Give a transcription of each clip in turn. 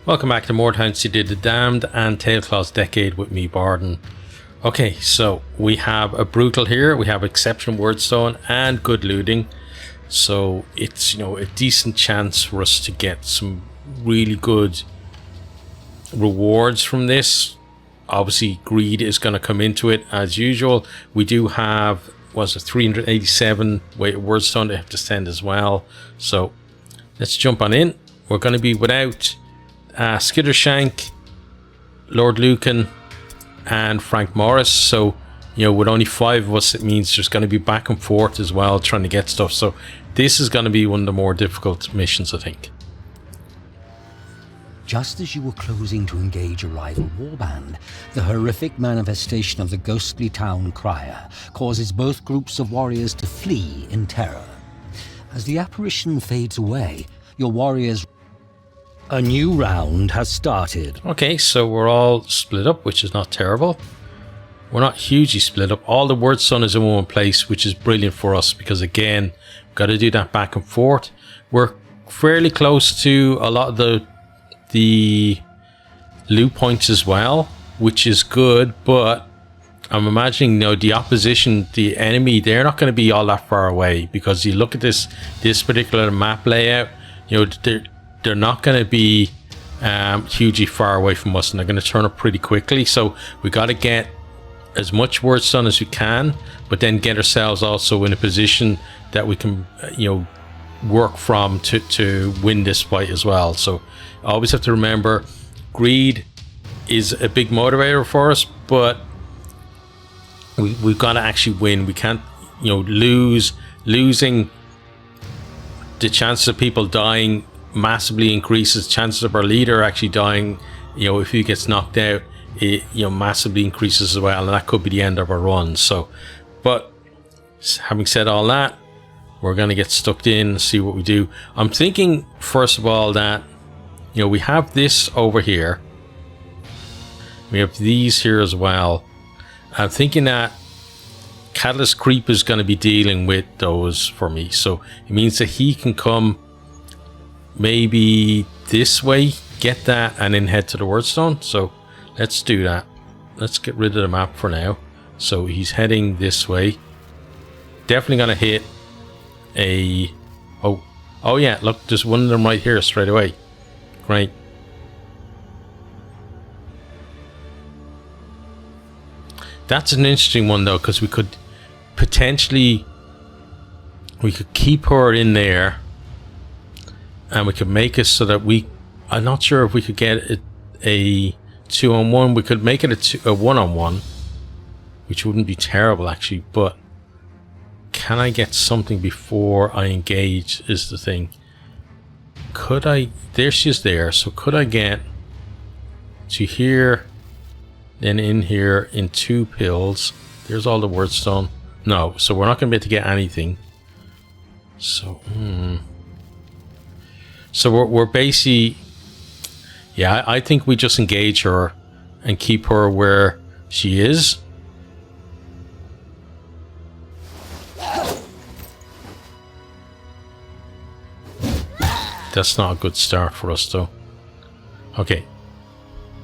Welcome back to Mordheim, City of the Damned and Tailclaw's Decade with me, Bardon. Okay, so we have a brutal here, we have exceptional wordstone and good looting. So it's, a decent chance for us to get some really good rewards from this. Obviously, greed is going to come into it as usual. We do have, 387 weight of wordstone to have to send as well. So let's jump on in. We're going to be without Skittershank, Lord Lucan and Frank Morris, so with only 5 of us, it means there's going to be back and forth as well trying to get stuff, so this is going to be one of the more difficult missions, I think. Just as you were closing to engage a rival warband, the horrific manifestation of the ghostly town crier causes both groups of warriors to flee in terror. As the apparition fades away, your warriors... A new round has started. Okay, so we're all split up, which is not terrible. We're not hugely split up. All the wordstone is in one place, which is brilliant for us because, again, we've got to do that back and forth. We're fairly close to a lot of the loot points as well, which is good, but I'm imagining, the opposition, the enemy, they're not going to be all that far away because you look at this particular map layout, they're not going to be hugely far away from us, and they're going to turn up pretty quickly. So we got to get as much wordstone as we can, but then get ourselves also in a position that we can, work from to win this fight as well. So always have to remember, greed is a big motivator for us, but we've got to actually win. We can't, losing. The chances of people dying massively increases. Chances of our leader actually dying, if he gets knocked out, it massively increases as well, and that could be the end of our run. So, but having said all that, we're going to get stuck in and see what we do. I'm thinking first of all that we have this over here, we have these here as well. I'm thinking that Catalyst Creep is going to be dealing with those for me, so it means that he can come maybe this way, get that, and then head to the wordstone. So let's do that. Let's get rid of the map for now. So he's heading this way. Definitely gonna hit a... oh yeah, look, there's one of them right here straight away. Great. That's an interesting one though, because we could potentially keep her in there, and we could make it so that I'm not sure if we could get a 2-on-1. We could make it a 1-on-1, which wouldn't be terrible actually, but can I get something before I engage is the thing. Could I... There she is there. So could I get to here, then in here in 2 pills? There's all the wordstone. No, so we're not going to be able to get anything. So, So we're basically, yeah, I think we just engage her and keep her where she is. That's not a good start for us though. Okay,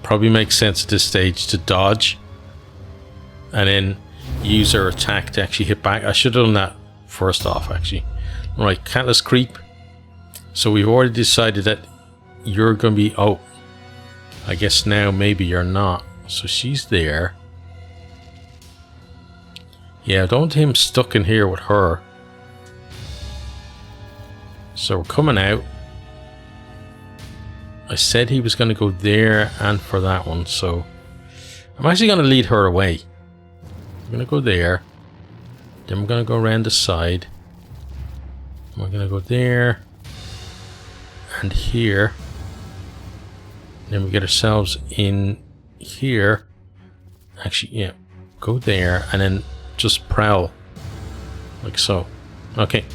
probably makes sense at this stage to dodge and then use our attack to actually hit back. I should have done that first off actually. Right, Catalyst Creep. So we've already decided that you're going to be... Oh, I guess now maybe you're not. So she's there. Yeah, I don't want him stuck in here with her. So we're coming out. I said he was going to go there and for that one. So I'm actually going to lead her away. I'm going to go there. Then we're going to go around the side. We're going to go there. And here, then we get ourselves in here. Actually, yeah, go there and then just prowl like so. Okay,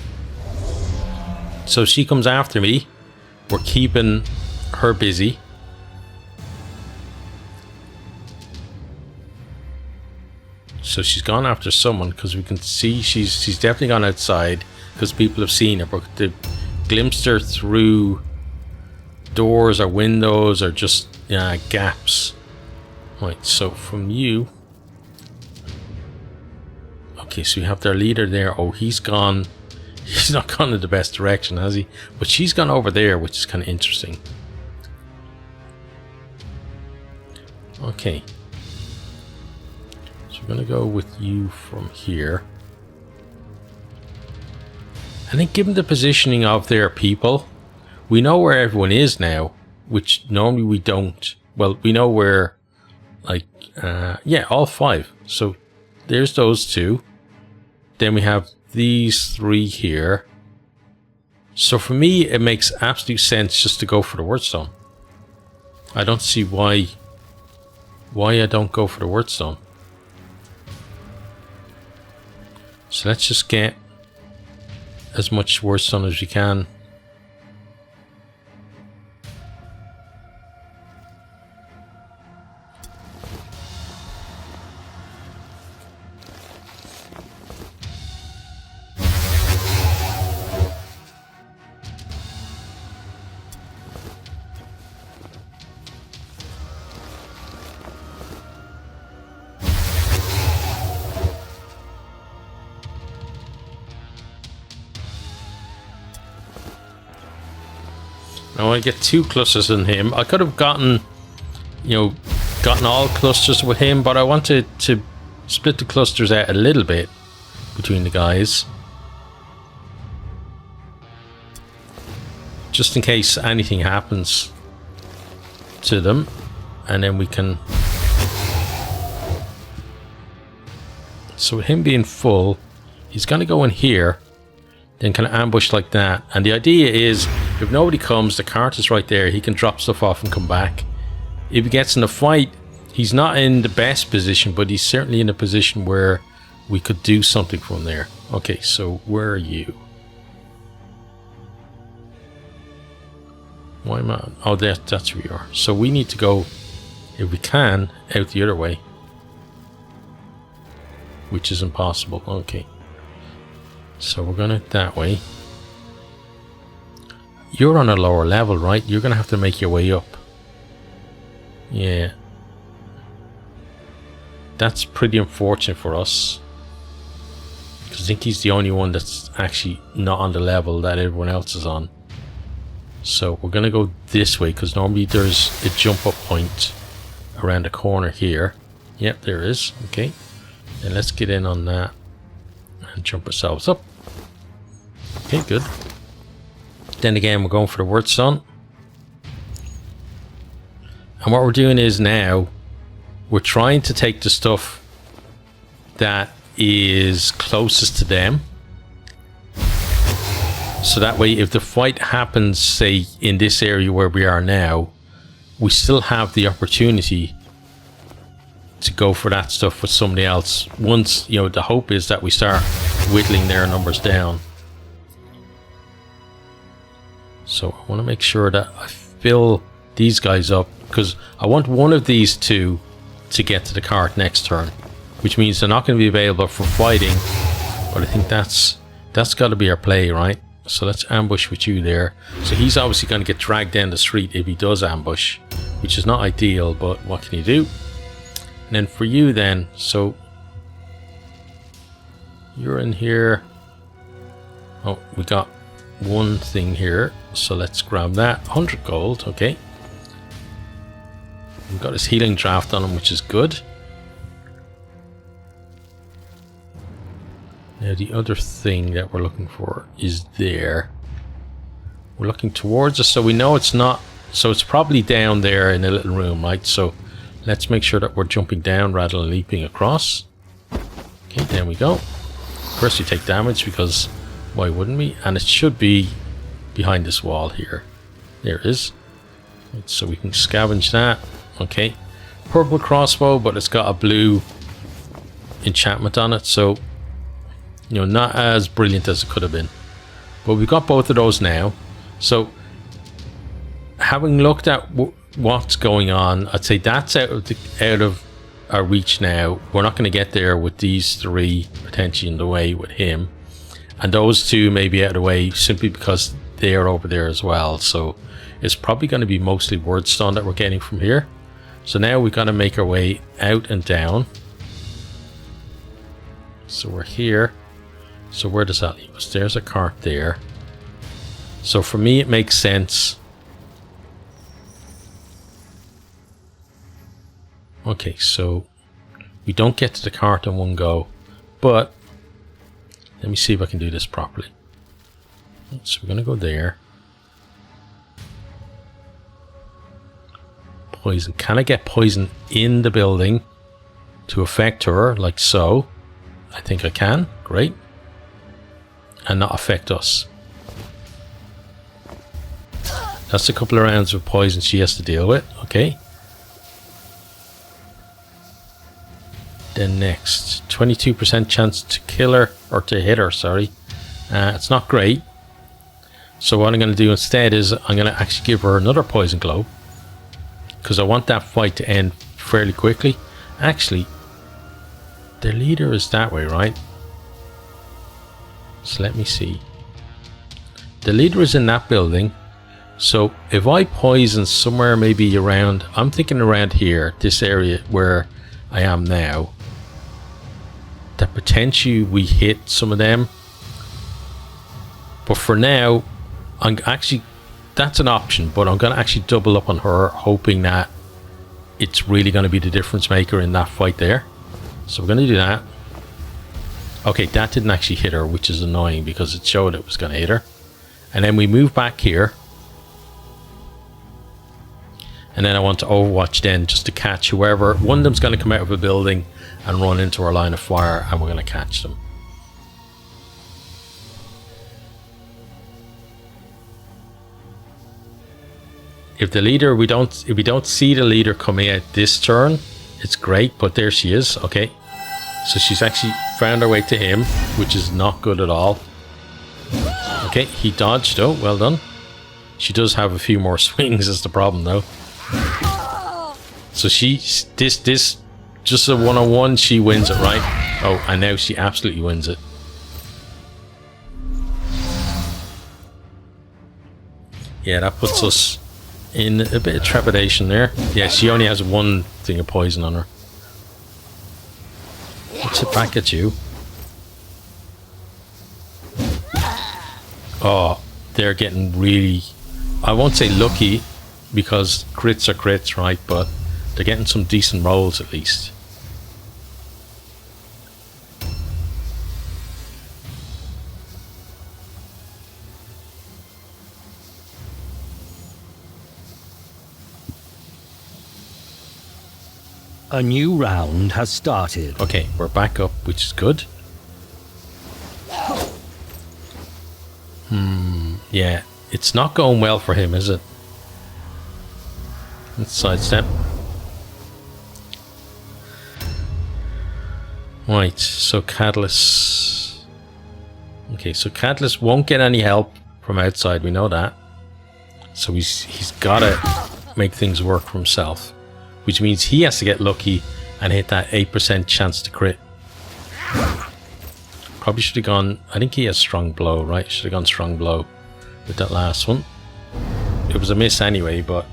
so she comes after me. We're keeping her busy. So she's gone after someone because we can see she's definitely gone outside because people have seen her, but they glimpsed her through doors or windows or just gaps. Right, so from you... Okay, so you have their leader there. Oh, he's gone... He's not gone in the best direction, has he? But she's gone over there, which is kind of interesting. Okay. So we're going to go with you from here. I think given the positioning of their people, we know where everyone is now, which normally we don't. Well, we know where, like, yeah, all 5. So there's those 2. Then we have these 3 here. So for me, it makes absolute sense just to go for the Warpstone. I don't see why I don't go for the Warpstone. So let's just get as much Warpstone as we can. I want to get 2 clusters in him. I could have gotten, gotten all clusters with him, but I wanted to split the clusters out a little bit between the guys. Just in case anything happens to them. And then we can... So with him being full, he's going to go in here. Then kind of ambush like that. And the idea is, if nobody comes, the cart is right there. He can drop stuff off and come back. If he gets in a fight, he's not in the best position, but he's certainly in a position where we could do something from there. Okay, so where are you? Why am I? Oh, that's where you are. So we need to go, if we can, out the other way. Which is impossible. Okay. So we're going that way. You're on a lower level, right? You're going to have to make your way up. Yeah. That's pretty unfortunate for us. Because I think he's the only one that's actually not on the level that everyone else is on. So we're going to go this way, because normally there's a jump up point around the corner here. Yep, there is. Okay. And let's get in on that. And jump ourselves up. Okay, good. Then again, we're going for the Warpstone. And what we're doing is now, we're trying to take the stuff that is closest to them. So that way, if the fight happens, say, in this area where we are now, we still have the opportunity to go for that stuff with somebody else. Once, the hope is that we start whittling their numbers down. So I want to make sure that I fill these guys up, because I want one of these 2 to get to the cart next turn, which means they're not going to be available for fighting. But I think that's got to be our play, right? So let's ambush with you there. So he's obviously going to get dragged down the street if he does ambush, which is not ideal, but what can you do? And then for you then, so you're in here. Oh, we got one thing here, so let's grab that. 100 gold, okay. We've got his healing draft on him, which is good. Now the other thing that we're looking for is there. We're looking towards us, so we know it's not, so it's probably down there in a little room, right? So let's make sure that we're jumping down rather than leaping across. Okay, there we go. First we take damage, because why wouldn't we? And it should be behind this wall here. There it is. Right, so we can scavenge that. Okay. Purple crossbow, but it's got a blue enchantment on it, so not as brilliant as it could have been. But we've got both of those now. So having looked at what's going on, I'd say that's out of our reach now. We're not going to get there with these 3 potentially in the way with him, and those 2 may be out of the way simply because they are over there as well. So it's probably going to be mostly Wordstone that we're getting from here. So now we've got to make our way out and down. So we're here. So where does that leave us? There's a cart there. So for me it makes sense. Okay, so we don't get to the cart in one go, but let me see if I can do this properly. So we're going to go there. Poison. Can I get poison in the building to affect her, like so? I think I can. Great. And not affect us. That's a couple of rounds of poison she has to deal with. Okay. Then next, 22% chance to kill her, or to hit her, sorry. It's not great. So what I'm going to do instead is I'm going to actually give her another poison globe. Because I want that fight to end fairly quickly. Actually, their leader is that way, right? So let me see. The leader is in that building. So if I poison somewhere maybe around, I'm thinking around here, this area where I am now, that potentially we hit some of them. But for now, I'm actually, that's an option, but I'm going to actually double up on her, hoping that it's really going to be the difference maker in that fight there. So we're going to do that. Okay, that didn't actually hit her, which is annoying because it showed it was going to hit her. And then we move back here. And then I want to overwatch then just to catch whoever. One of them's going to come out of a building and run into our line of fire, and we're going to catch them. If the leader, if we don't see the leader coming out this turn, it's great, but there she is. Okay. So she's actually found her way to him, which is not good at all. Okay, he dodged. Oh, well done. She does have a few more swings is the problem though. So she, this, just a one-on-one, she wins it, right? Oh, and now she absolutely wins it. Yeah, that puts us in a bit of trepidation there. Yeah, she only has one thing of poison on her. Let's hit back at you. Oh, they're getting really, I won't say lucky, because crits are crits, right? But they're getting some decent rolls at least. A new round has started. Okay, we're back up, which is good. Yeah, it's not going well for him, is it? Let's sidestep. Right, so Catalyst. Okay, so Catalyst won't get any help from outside, we know that. So he's gotta make things work for himself. Which means he has to get lucky and hit that 8% chance to crit. Probably should have gone, I think he has strong blow, right? Should have gone strong blow with that last one. It was a miss anyway, but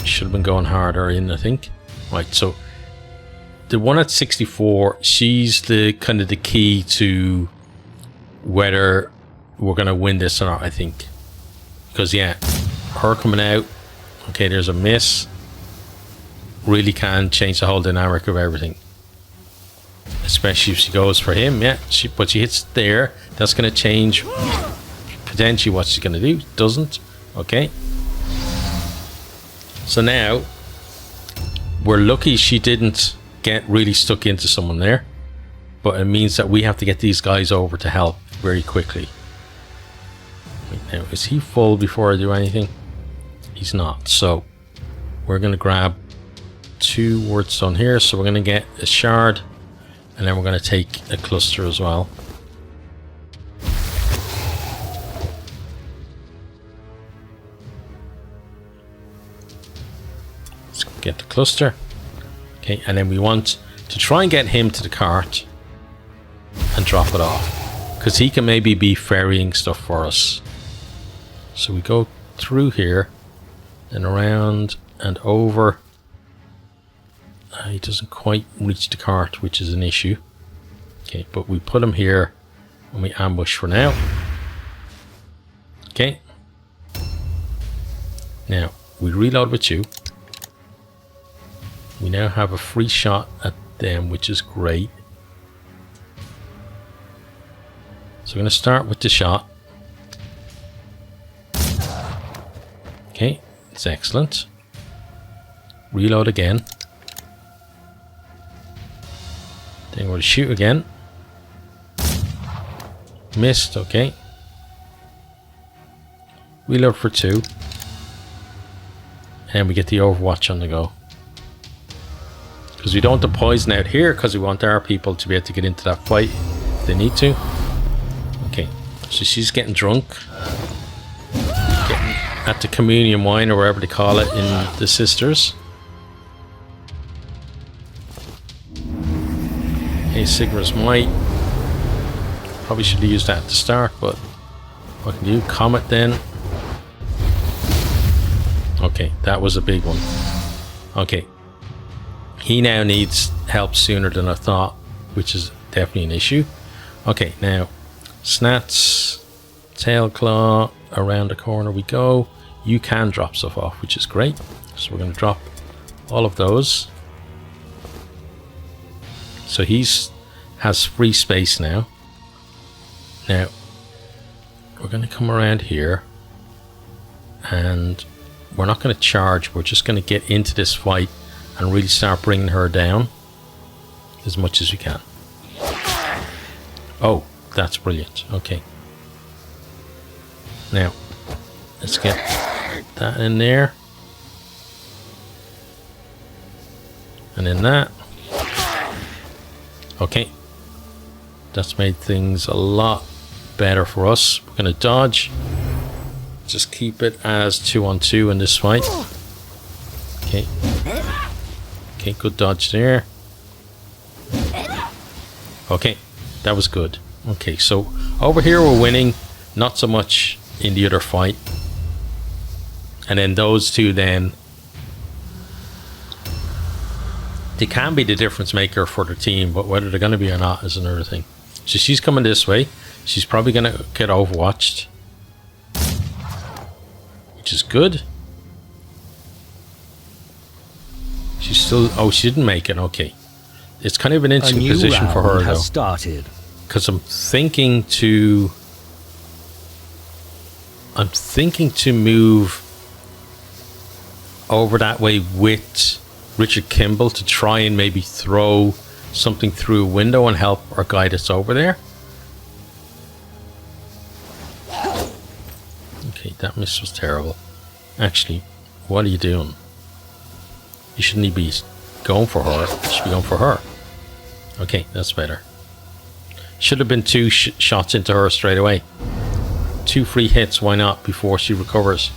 should have been going harder in, I think. Right, so the one at 64, she's the kind of the key to whether we're going to win this or not, I think. Because yeah, her coming out, okay, there's a miss. Really can change the whole dynamic of everything. Especially if she goes for him, yeah. But she hits there. That's going to change potentially what she's going to do. Doesn't. Okay. So now, we're lucky she didn't get really stuck into someone there. But it means that we have to get these guys over to help very quickly. Wait, now, is he full before I do anything? He's not. So, we're going to grab 2 Wordstone here, so we're going to get a shard, and then we're going to take a cluster as well. Let's get the cluster. Okay, and then we want to try and get him to the cart and drop it off, because he can maybe be ferrying stuff for us. So we go through here and around and over. He doesn't quite reach the cart, which is an issue. Okay, but we put him here and we ambush for now. Okay. Now, we reload with you. We now have a free shot at them, which is great. So we're going to start with the shot. Okay, it's excellent. Reload again. Then we'll shoot again. Missed, okay. Reload for 2. And we get the Overwatch on the go. Because we don't want the poison out here, because we want our people to be able to get into that fight if they need to. Okay, so she's getting drunk. Getting at the communion wine, or whatever they call it in the Sisters. Hey, Sigmar's Might. Probably should have used that at the start, but what can you do? Comet then. Okay, that was a big one. Okay. He now needs help sooner than I thought, which is definitely an issue. Okay, now Snats, Tailclaw, around the corner we go. You can drop stuff off, which is great. So we're going to drop all of those. So has free space now. Now we're going to come around here, and we're not going to charge. We're just going to get into this fight and really start bringing her down as much as we can. Oh, that's brilliant. Okay. Now, let's get that in there. And then that. Okay. That's made things a lot better for us. We're going to dodge. Just keep it as 2-on-2 in this fight. Okay. Okay, good dodge there. Okay, that was good. Okay, so over here we're winning, not so much in the other fight. And then those two then, they can be the difference maker for the team, but whether they're going to be or not is another thing. So she's coming this way. She's probably going to get overwatched, which is good. She's still... Oh, she didn't make it. Okay. It's kind of an interesting position for her, though. Because I'm thinking to move over that way with Richard Kimball to try and maybe throw something through a window and help or guide us over there. Okay, that miss was terrible. Actually, what are you doing? You shouldn't be going for her. You should be going for her. Okay, that's better. Should have been 2 shots into her straight away. 2 free hits, why not, before she recovers.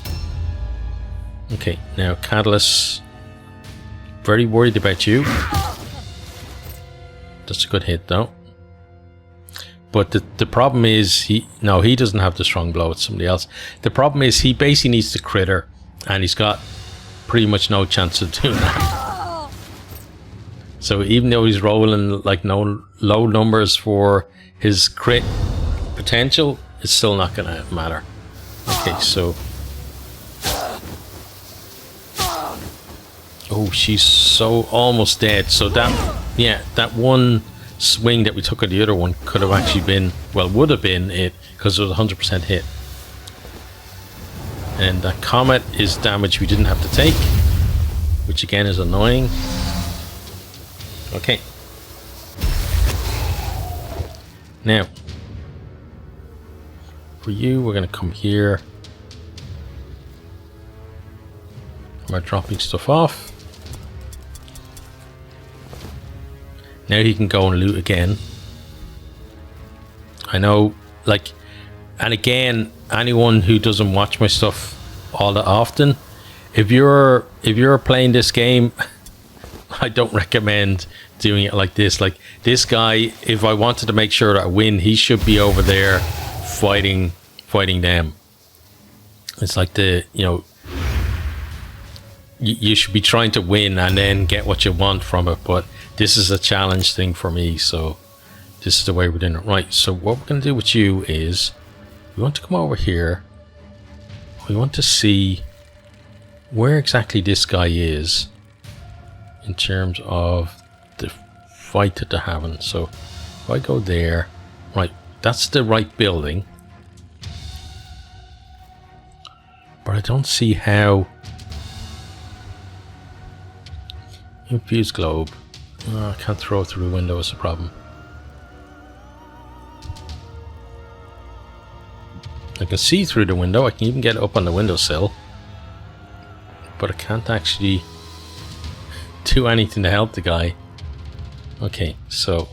Okay, now Catalyst. Very worried about you. That's a good hit, though. But the problem is, he doesn't have the strong blow, it's somebody else. The problem is, he basically needs to crit her, and he's got pretty much no chance of doing that. So even though he's rolling like no low numbers for his crit potential, it's still not gonna matter. Okay, so oh, she's so almost dead. So that one swing that we took at the other one could have actually been, well, would have been it, because it was 100% hit. And that comet is damage we didn't have to take, which again is annoying. Okay. Now, for you, we're going to come here. We're dropping stuff off. Now he can go and loot again. I know, like, and again, anyone who doesn't watch my stuff all that often, if you're playing this game, I don't recommend doing it like this. Like, this guy, if I wanted to make sure that I win, he should be over there fighting them. It's like the, you know, you should be trying to win and then get what you want from it, but this is a challenge thing for me, so this is the way we're doing it. Right, so what we're going to do with you is we want to come over here. We want to see where exactly this guy is in terms of the fight that they're having. So if I go there, right, that's the right building, but I don't see how. Infused globe. Oh, I can't throw it through the window, is the problem. I can see through the window, I can even get up on the windowsill, but I can't actually do anything to help the guy. Okay, so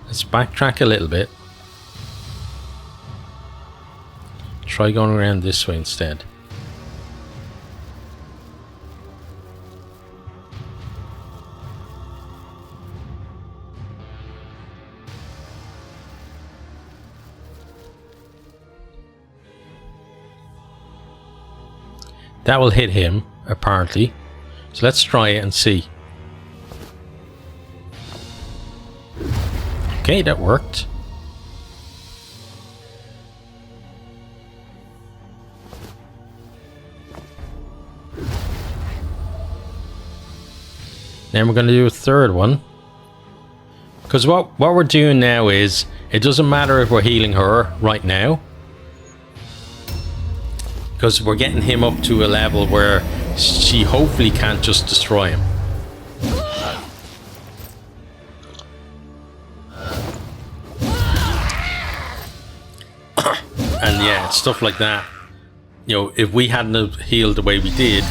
let's backtrack a little bit. Try going around this way instead. That will hit him, apparently. So let's try it and see. Okay, that worked. Then we're going to do a third one. Because what we're doing now is, it doesn't matter if we're healing her right now, because we're getting him up to a level where she hopefully can't just destroy him. And yeah, stuff like that. You know, if we hadn't healed the way we did,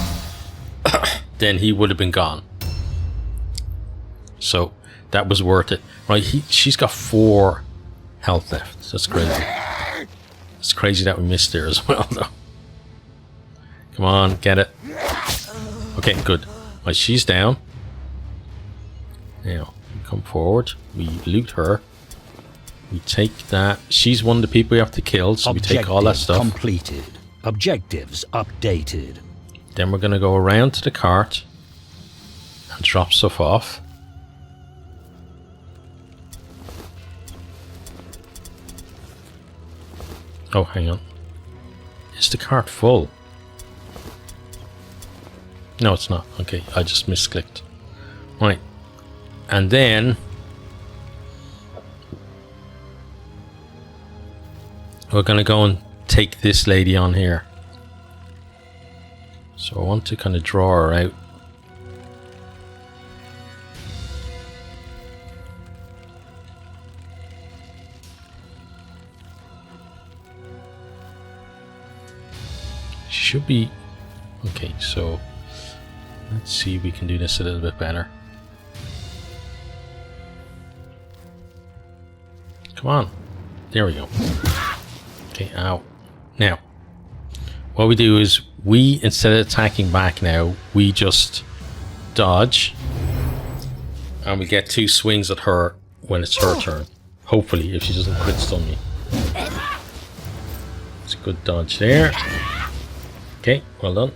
then he would have been gone. So that was worth it. Right, she's got 4 health left. That's crazy. It's crazy that we missed there as well, though. Come on, get it. Okay, good. Right, she's down. Now, we come forward. We loot her. We take that. She's one of the people we have to kill, so we take all that stuff. Completed. Objectives updated. Then we're going to go around to the cart and drop stuff off. Oh, hang on. Is the cart full? No, it's not. Okay, I just misclicked. Right. And then we're going to go and take this lady on here. So I want to kind of draw her out. She should be... Okay, so let's see if we can do this a little bit better. Come on. There we go. Okay, ow. Now, what we do is we, instead of attacking back now, we just dodge. And we get 2 swings at her when it's her turn. Hopefully, if she doesn't crit stun me. It's a good dodge there. Okay, well done.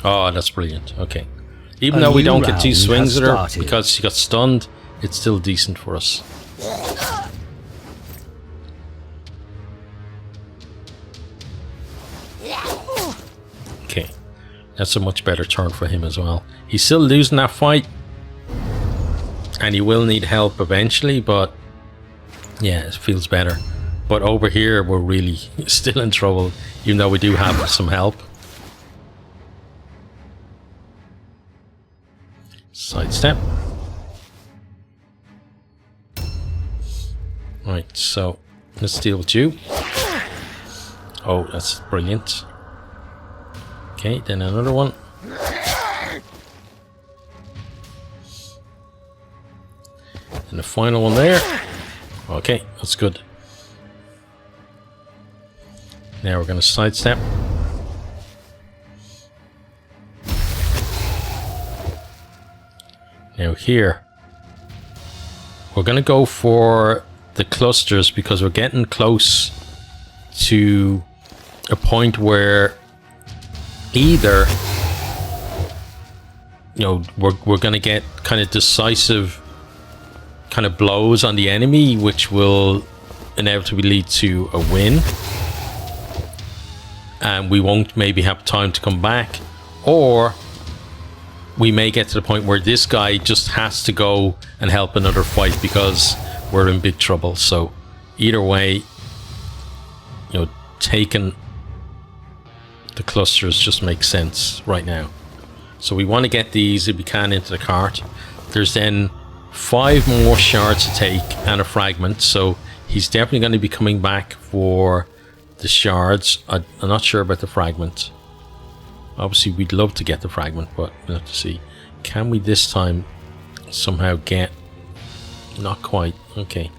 Oh, that's brilliant. Okay. Even though we don't get 2 swings at her because she got stunned, it's still decent for us. Okay. That's a much better turn for him as well. He's still losing that fight. And he will need help eventually, but yeah, it feels better. But over here, we're really still in trouble, even though we do have some help. Sidestep. Right, so let's deal with you. Oh, that's brilliant. Okay, then another one. And the final one there. Okay, that's good. Now we're going to sidestep. Now here, we're going to go for the clusters because we're getting close to a point where either, you know, we're going to get kind of decisive kind of blows on the enemy, which will inevitably lead to a win, and we won't maybe have time to come back, or we may get to the point where this guy just has to go and help another fight because we're in big trouble. So either way, you know, taking the clusters just makes sense right now. So we want to get these, if we can, into the cart. There's then 5 more shards to take and a fragment, so he's definitely going to be coming back for the shards. I'm not sure about the fragment. Obviously we'd love to get the fragment, but we'll have to see. Can we this time somehow get... Not quite. Okay,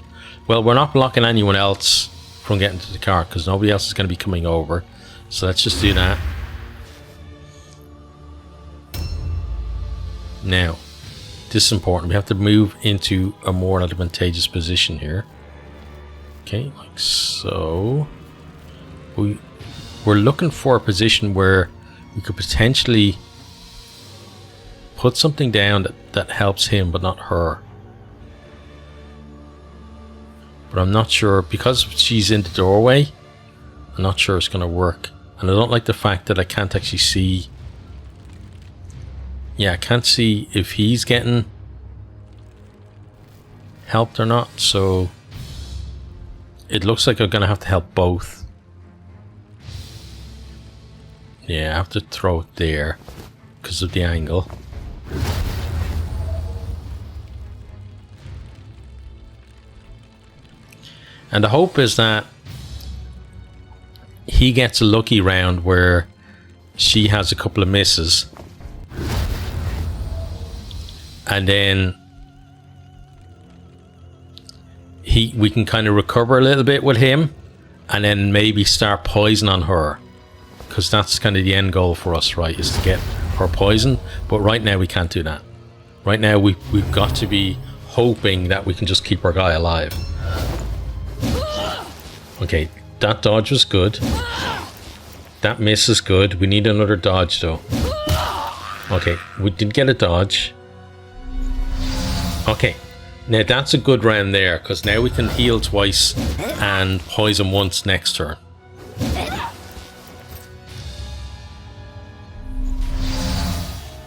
well, we're not blocking anyone else from getting to the cart because nobody else is going to be coming over, so let's just do that. Now this is important. We have to move into a more advantageous position here. Okay, like so. We're looking for a position where we could potentially put something down that helps him but not her. But I'm not sure, because she's in the doorway, I'm not sure it's going to work. And I don't like the fact that I can't actually see. Yeah, I can't see if he's getting helped or not, so it looks like I'm going to have to help both. Yeah, I have to throw it there because of the angle. And the hope is that he gets a lucky round where she has a couple of misses. And then we can kind of recover a little bit with him and then maybe start poison on her. Because that's kind of the end goal for us, right? Is to get her poison. But right now we can't do that. Right now we've got to be hoping that we can just keep our guy alive. Okay, that dodge was good. That miss is good. We need another dodge though. Okay, we did get a dodge. Okay, now that's a good round there, because now we can heal twice and poison once next turn.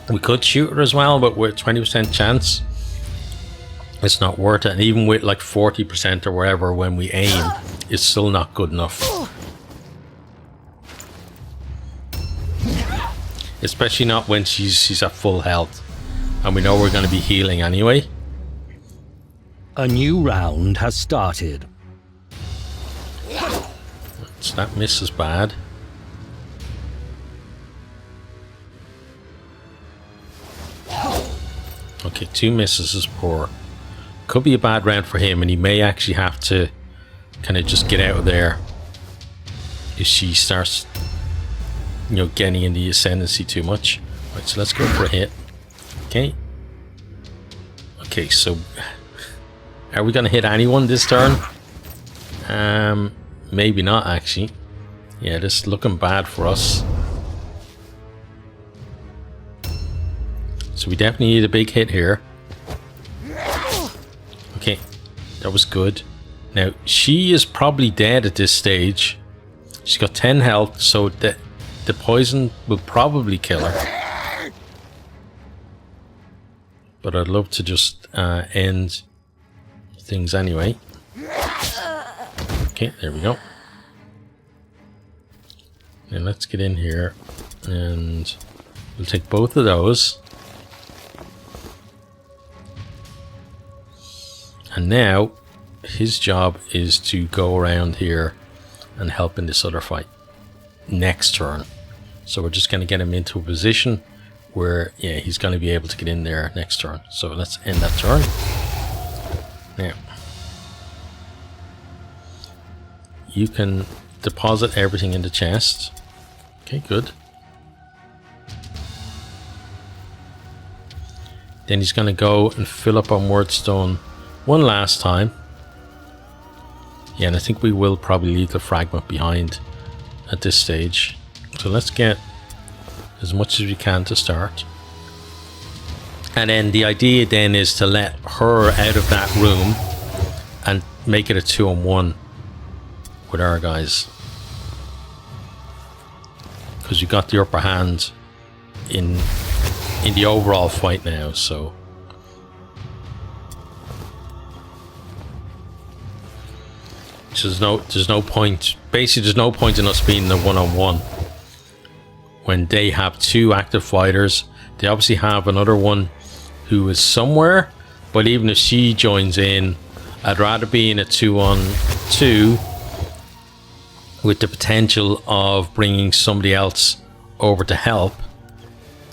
We could shoot her as well, but with 20% chance, it's not worth it. And even with like 40% or wherever when we aim, it's still not good enough. Especially not when she's at full health. And we know we're going to be healing anyway. A new round has started. So that miss is bad. Okay, 2 misses is poor. Could be a bad round for him, and he may actually have to kind of just get out of there if she starts, you know, getting in the ascendancy too much. Right, so let's go for a hit. Okay. Okay, so are we going to hit anyone this turn? Maybe not actually. Yeah, this is looking bad for us. So we definitely need a big hit here. Okay, that was good. Now, she is probably dead at this stage. She's got 10 health, so the poison will probably kill her. But I'd love to just end things anyway. Okay, there we go. Now let's get in here and we'll take both of those. And now his job is to go around here and help in this other fight next turn. So we're just going to get him into a position where, yeah, he's going to be able to get in there next turn. So let's end that turn. Now, you can deposit everything in the chest. Okay, good. Then he's going to go and fill up on Warpstone one last time. Yeah, and I think we will probably leave the fragment behind at this stage. So let's get as much as we can to start. And then the idea then is to let her out of that room and make it a 2-on-1 with our guys. Because you got the upper hand in the overall fight now, so there's no point. Basically, there's no point in us being the 1-on-1 when they have 2 active fighters. They obviously have another one who is somewhere, but even if she joins in, I'd rather be in a 2-on-2 with the potential of bringing somebody else over to help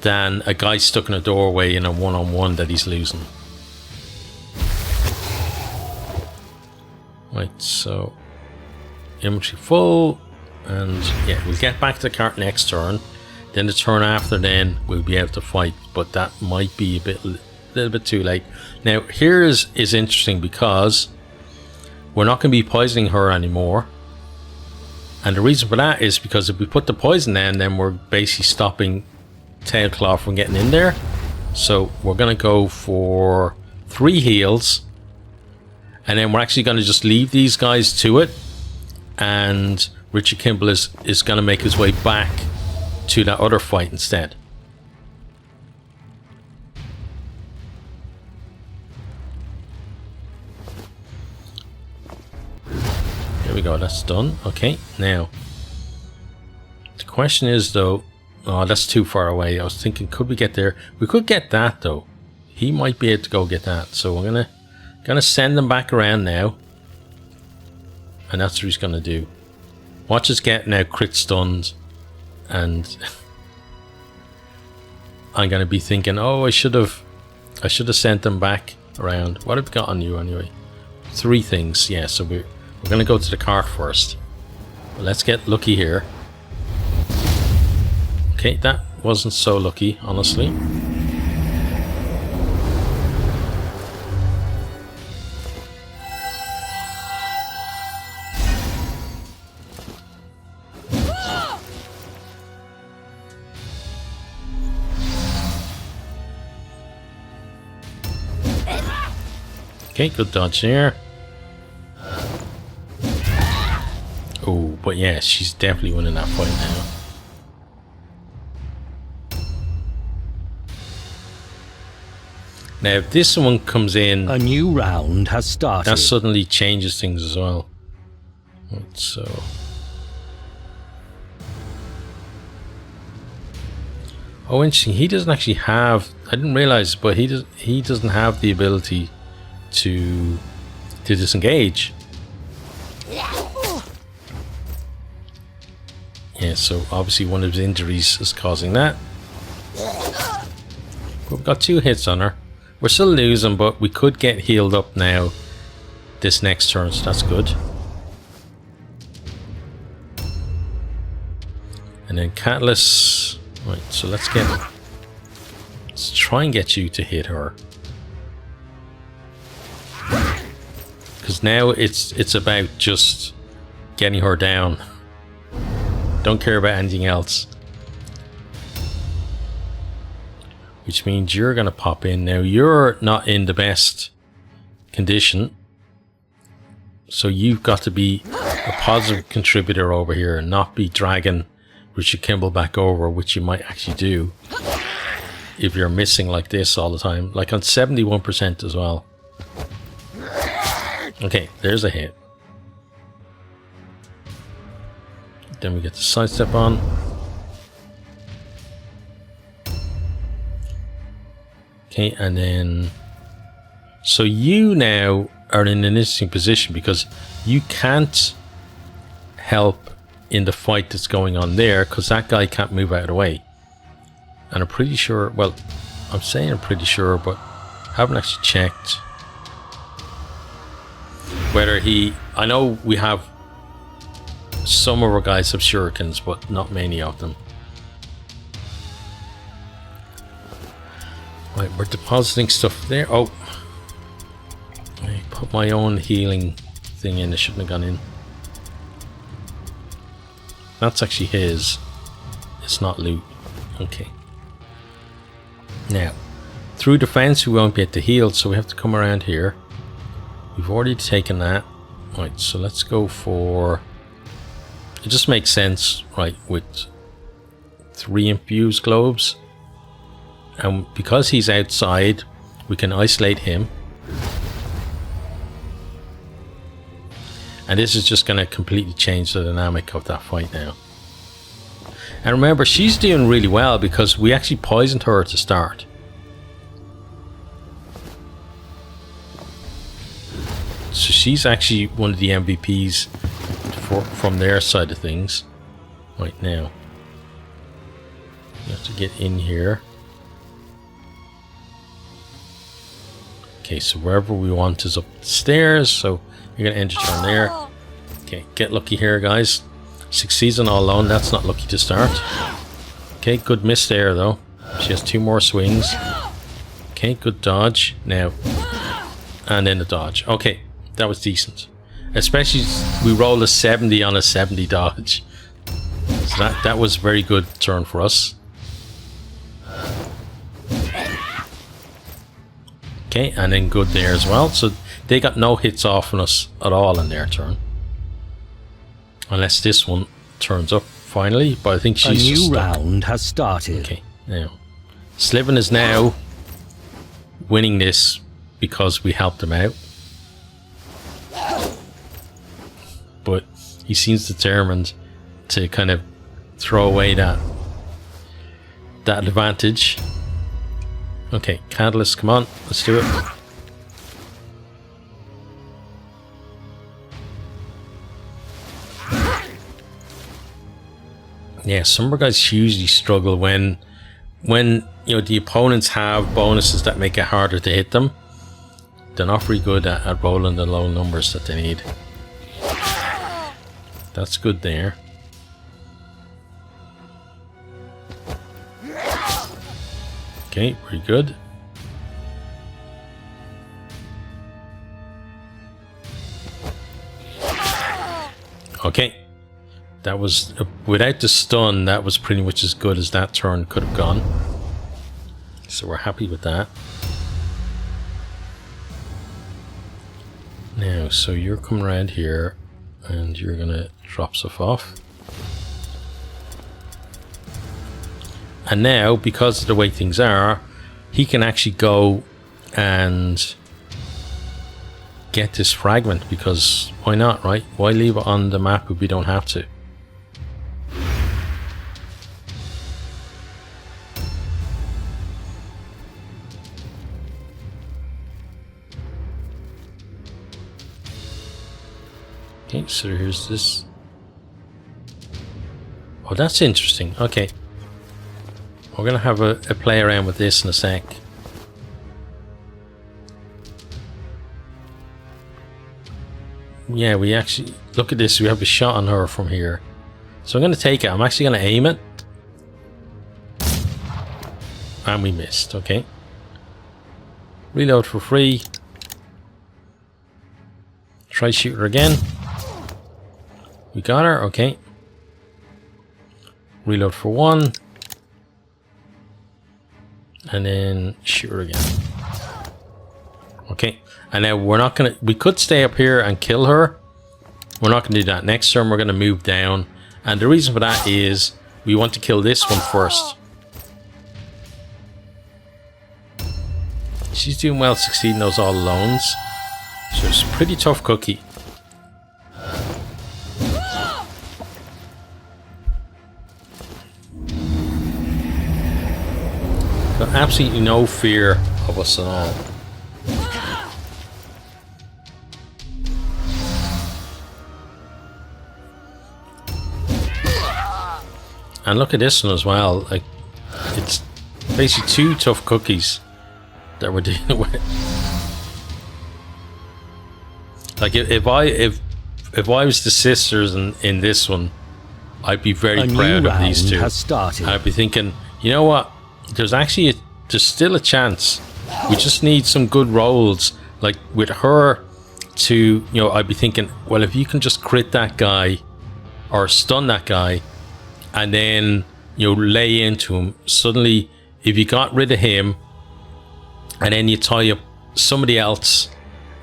than a guy stuck in a doorway in a 1-on-1 that he's losing. Right, so inventory full, and yeah, we'll get back to the cart next turn. Then the turn after, then we'll be able to fight, but that might be a little bit too late. Now here is interesting because we're not going to be poisoning her anymore, and the reason for that is because if we put the poison in, then we're basically stopping Tailclaw from getting in there. So we're going to go for 3 heals, and then we're actually going to just leave these guys to it, and Richard Kimball is going to make his way back to that other fight instead. There we go, that's done. Okay, now the question is though, oh, that's too far away. I was thinking, could we get there? We could get that though. He might be able to go get that. So we're gonna send them back around now, and that's what he's gonna do. Watch us get now crit stunned, and I'm gonna be thinking, oh, I should have sent them back around. What have we got on you anyway? 3 things. Yeah, so we're gonna go to the cart first. But let's get lucky here. Okay, that wasn't so lucky, honestly. Okay, good dodge there. Oh, but yeah, she's definitely winning that fight now. Now, if this one comes in, a new round has started. That suddenly changes things as well. Right, so oh, interesting. He doesn't actually have. I didn't realize, but he doesn't have the ability to disengage. Yeah, so obviously one of his injuries is causing that. But we've got 2 hits on her. We're still losing, but we could get healed up now this next turn, so that's good. And then Catalyst. Right, so let's try and get you to hit her. Because now it's about just getting her down. Don't care about anything else. Which means you're going to pop in. Now you're not in the best condition, so you've got to be a positive contributor over here and not be dragging Richard Kimball back over, which you might actually do if you're missing like this all the time. Like on 71% as well. Okay, there's a hit. Then we get the sidestep on. Okay, and then so you now are in an interesting position because you can't help in the fight that's going on there because that guy can't move out of the way. And I'm pretty sure, well, I'm saying I'm pretty sure, but I haven't actually checked whether he, I know we have some of our guys have shurikens, but not many of them. Right, we're depositing stuff there. Oh, I put my own healing thing in. It shouldn't have gone in. That's actually his. It's not loot. Okay. Now, through defense we won't be able to heal, so we have to come around here. We've already taken that. Right, so let's go for... It just makes sense, right, with 3 infused globes. And because he's outside, we can isolate him. And this is just going to completely change the dynamic of that fight now. And remember, she's doing really well because we actually poisoned her to start. So she's actually one of the MVPs from their side of things. Right now. You have to get in here. Okay, so wherever we want is up the stairs. So you're going to end your turn there. Okay, get lucky here, guys. Succeeds on all alone. That's not lucky to start. Okay, good miss there, though. She has 2 more swings. Okay, good dodge. Now. And then a dodge. Okay, that was decent. Especially we rolled a 70 on a 70 dodge. So that was a very good turn for us. Okay, and then good there as well. So they got no hits off on us at all in their turn. Unless this one turns up finally, but I think she's a new stuck. round has started. Okay, now Sliven is now winning this because we helped him out. But he seems determined to kind of throw away that advantage. Okay, Catalyst, come on, let's do it. Yeah, some of our guys usually struggle when you know the opponents have bonuses that make it harder to hit them. They're not very good at rolling the low numbers that they need. That's good there. Okay, pretty good. Okay. That was, without the stun, that was pretty much as good as that turn could have gone. So we're happy with that. Now, so you're coming around here and you're going to drop stuff off. And now, because of the way things are, he can actually go and get this fragment, because why not, right? Why leave it on the map if we don't have to? Okay, so here's this. Oh, that's interesting. Okay. We're going to have a play around with this in a sec. Yeah, we actually... Look at this. We have a shot on her from here. So I'm going to take it. I'm actually going to aim it. And we missed. Okay. Reload for free. Try shoot her again. We got her. Okay. Reload for 1. And then shoot her again. Okay. And now we're not gonna... We could stay up here and kill her. We're not gonna do that. Next turn we're gonna move down. And the reason for that is we want to kill this one first. She's doing well succeeding those all alones. So it's a pretty tough cookie. Got absolutely no fear of us at all. And look at this one as well. Like, it's basically 2 tough cookies that we're dealing with. Like if if I was the sisters in this one, I'd be very A new proud of these round two. has started. I'd be thinking, you know what? There's still a chance. We just need some good rolls. Like with her to, you know, I'd be thinking, well, if you can just crit that guy or stun that guy and then, you know, lay into him, suddenly if you got rid of him and then you tie up somebody else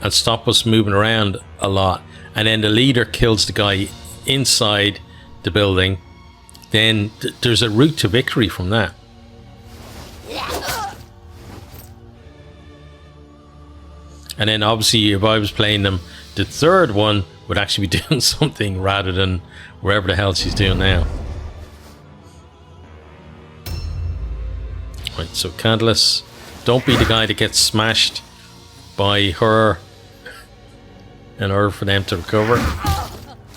and stop us moving around a lot, and then the leader kills the guy inside the building, then there's a route to victory from that. And then obviously if I was playing them, the third one would actually be doing something rather than wherever the hell she's doing now. Right, so Candelus, don't be the guy that gets smashed by her in order for them to recover.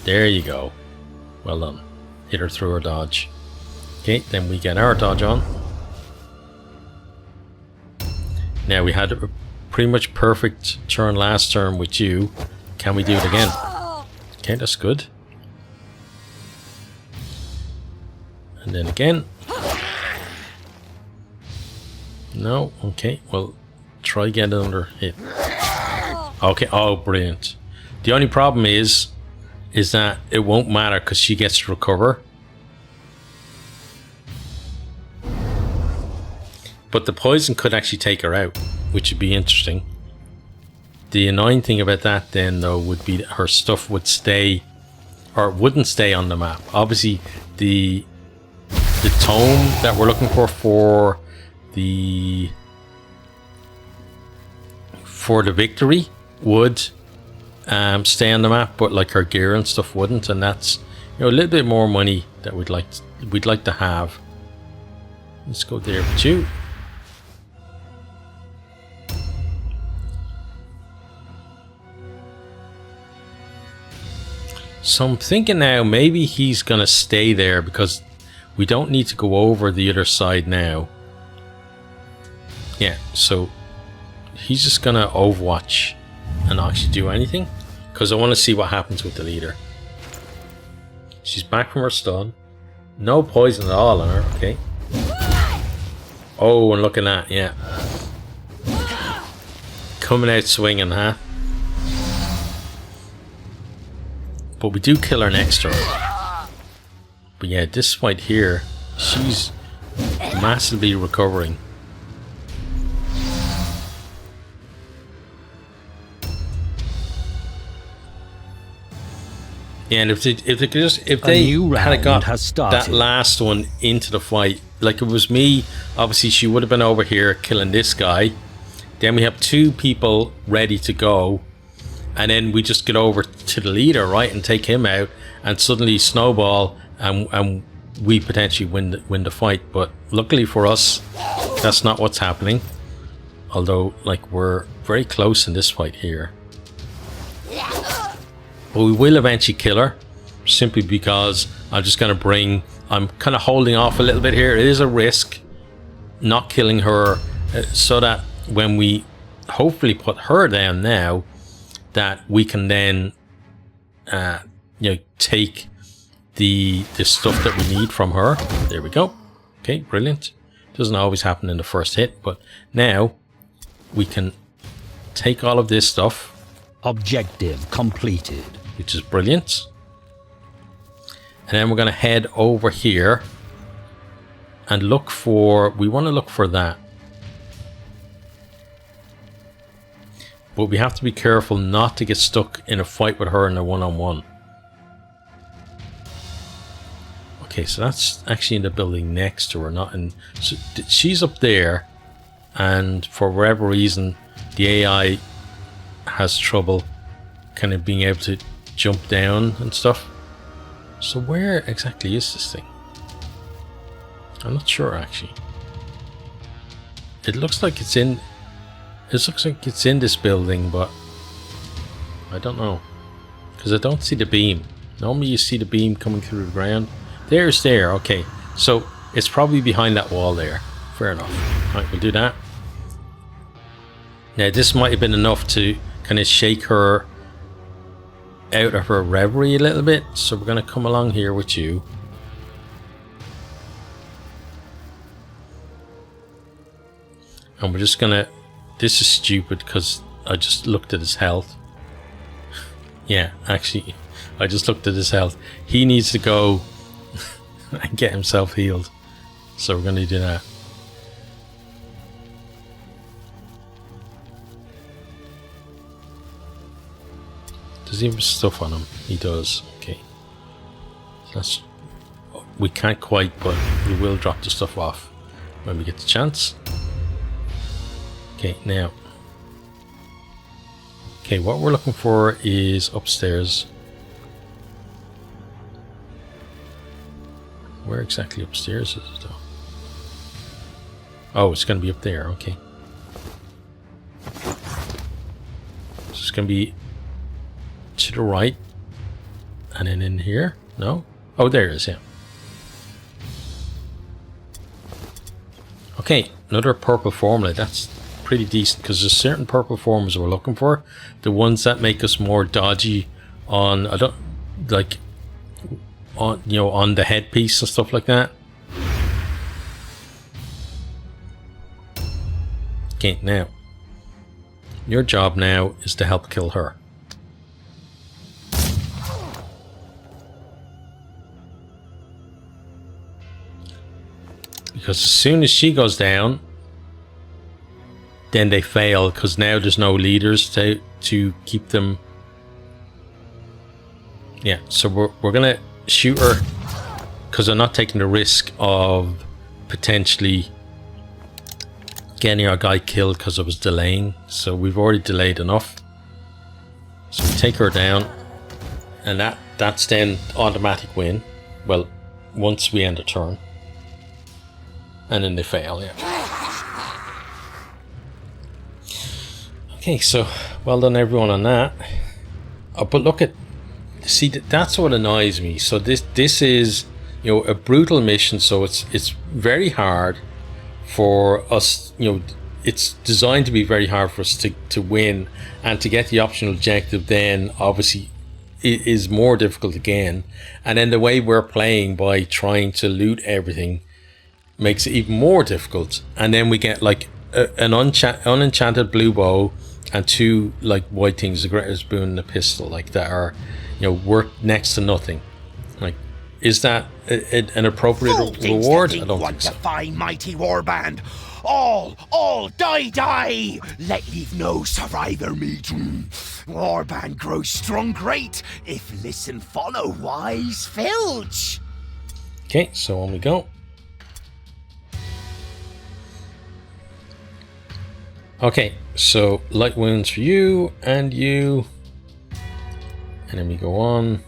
There you go. Well done. Hit her through her dodge. Okay, then we get our dodge on. Now we had a pretty much perfect turn last turn with you. Can we do it again? Okay, that's good. And then again. No, okay, well, try get another hit. Okay, oh, brilliant. The only problem is that it won't matter because she gets to recover. But the poison could actually take her out, which would be interesting. The annoying thing about that then, though, would be that her stuff would stay, or wouldn't stay on the map. Obviously, the tome that we're looking for the victory would stay on the map, but like her gear and stuff wouldn't, and that's, you know, a little bit more money that we'd like to have. Let's go there with you. So I'm thinking now maybe he's gonna stay there because we don't need to go over the other side now. Yeah, so he's just gonna overwatch and not actually do anything because I want to see what happens with the leader. She's back from her stun. No poison at all on her, okay. Oh, and look at that, yeah. Coming out swinging, huh? But we do kill her next turn. But yeah, this fight here, she's massively recovering. Yeah, and if they had got that last one into the fight, like it was me, obviously she would have been over here killing this guy. Then we have two people ready to go, and then we just get over to the leader, right, and take him out, and suddenly snowball, and we potentially win the fight. But luckily for us, that's not what's happening. Although, like, we're very close in this fight here. But we will eventually kill her, simply because I'm kind of holding off a little bit here. It is a risk not killing her, so that when we hopefully put her down now, that we can then take the stuff that we need from her. There we go. Okay, brilliant. Doesn't always happen in the first hit, but now we can take all of this stuff. Objective completed. Which is brilliant. And then we're going to head over here and look for, we want to look for that. But we have to be careful not to get stuck in a fight with her in a one-on-one. Okay, so that's actually in the building next to her, not in... So she's up there, and for whatever reason, the AI has trouble kind of being able to jump down and stuff. So where exactly is this thing? I'm not sure, actually. It looks like it's in... It looks like it's in this building, but I don't know, because I don't see the beam. Normally you see the beam coming through the ground. There's there, okay. So it's probably behind that wall there. Fair enough. Right, we'll do that. Now this might have been enough to kind of shake her out of her reverie a little bit, so we're going to come along here with you. And we're just going to... This is stupid because I just looked at his health. Yeah, actually, I just looked at his health. He needs to go and get himself healed. So we're going to do that. Does he have stuff on him? He does. Okay. That's... We can't quite, but we will drop the stuff off when we get the chance. Okay, now. Okay, what we're looking for is upstairs. Where exactly upstairs is it though? Oh, it's going to be up there. Okay. So it's going to be to the right. And then in here? No? Oh, there it is, yeah. Okay, another purple formula. That's pretty decent because there's certain purple forms we're looking for. The ones that make us more dodgy on, I don't, like, on, you know, on the headpiece and stuff like that. Okay, now, your job now is to help kill her. Because as soon as she goes down, then they fail, because now there's no leaders to keep them. Yeah, so we're gonna shoot her because I'm not taking the risk of potentially getting our guy killed because I was delaying. So we've already delayed enough. So we take her down, and that's then automatic win. Well, once we end a turn, and then they fail. Yeah. Okay, so well done everyone on that. But look at, see, that's what annoys me. So this is, you know, a brutal mission. So it's very hard for us. You know, it's designed to be very hard for us to win, and to get the optional objective. Then obviously it is more difficult again. And then the way we're playing by trying to loot everything makes it even more difficult. And then we get like an unenchanted blue bow and two like white things, the greater boon and a pistol, like that are, you know, worth next to nothing. Like, is that an appropriate reward? I don't think so. Defy mighty warband. All die. Let leave no survivor meet. Warband grows strong great if listen follow wise filch. Okay, so on we go. Okay, so light wounds for you and you, and then we go on.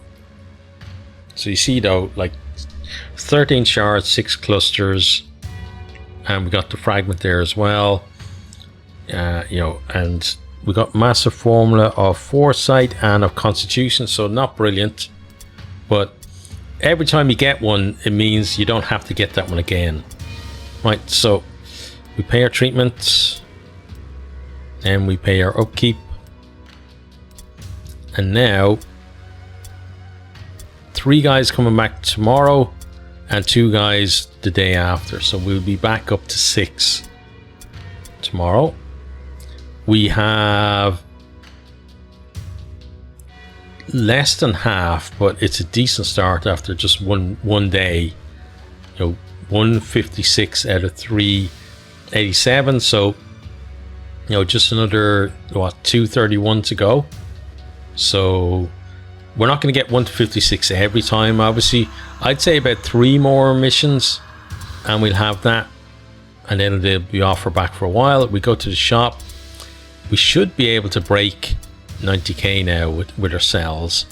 So you see though, like 13 shards, 6 clusters, and we got the fragment there as well. You know, and we got massive formula of foresight and of constitution, so not brilliant, but every time you get one, it means you don't have to get that one again. Right, so we pay our treatments. And we pay our upkeep. And now 3 guys coming back tomorrow and 2 guys the day after. So we'll be back up to 6 tomorrow. We have less than half, but it's a decent start after just one day. You know, 156 out of 387. So, you know, just another, what, 231 to go. So we're not going to get 1 to 56 every time, obviously. I'd say about 3 more missions and we'll have that, and then they'll be off for back for a while. We go to the shop. We should be able to break 90k now with our cells.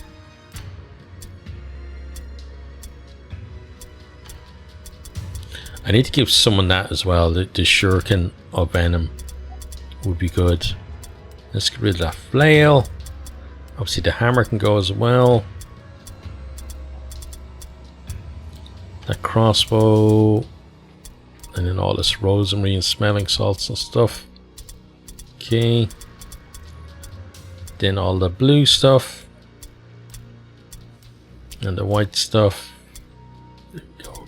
I need to give someone that as well. The shuriken of venom would be good. Let's get rid of that flail. Obviously the hammer can go as well. That crossbow, and then all this rosemary and smelling salts and stuff. Okay. Then all the blue stuff. And the white stuff.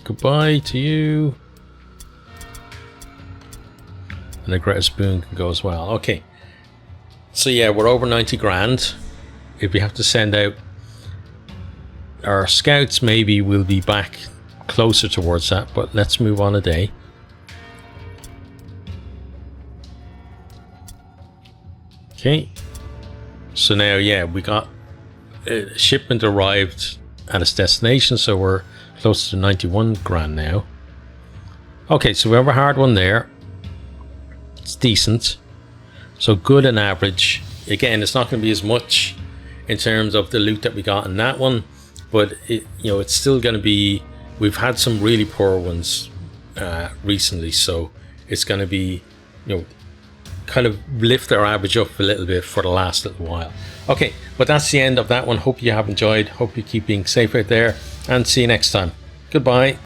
Goodbye to you. And the greater spoon can go as well. Okay. So yeah, we're over 90 grand. If we have to send out our scouts, maybe we'll be back closer towards that, but let's move on a day. Okay. So now, yeah, we got a shipment arrived at its destination, so we're close to 91 grand now. Okay, so we have a hard one there. It's decent. So good and average. Again, it's not going to be as much in terms of the loot that we got in that one, but it, you know, it's still going to be. We've had some really poor ones recently, so it's going to be, you know, kind of lift our average up a little bit for the last little while. Okay, but that's the end of that one. Hope you have enjoyed. Hope you keep being safe out there, and see you next time. Goodbye.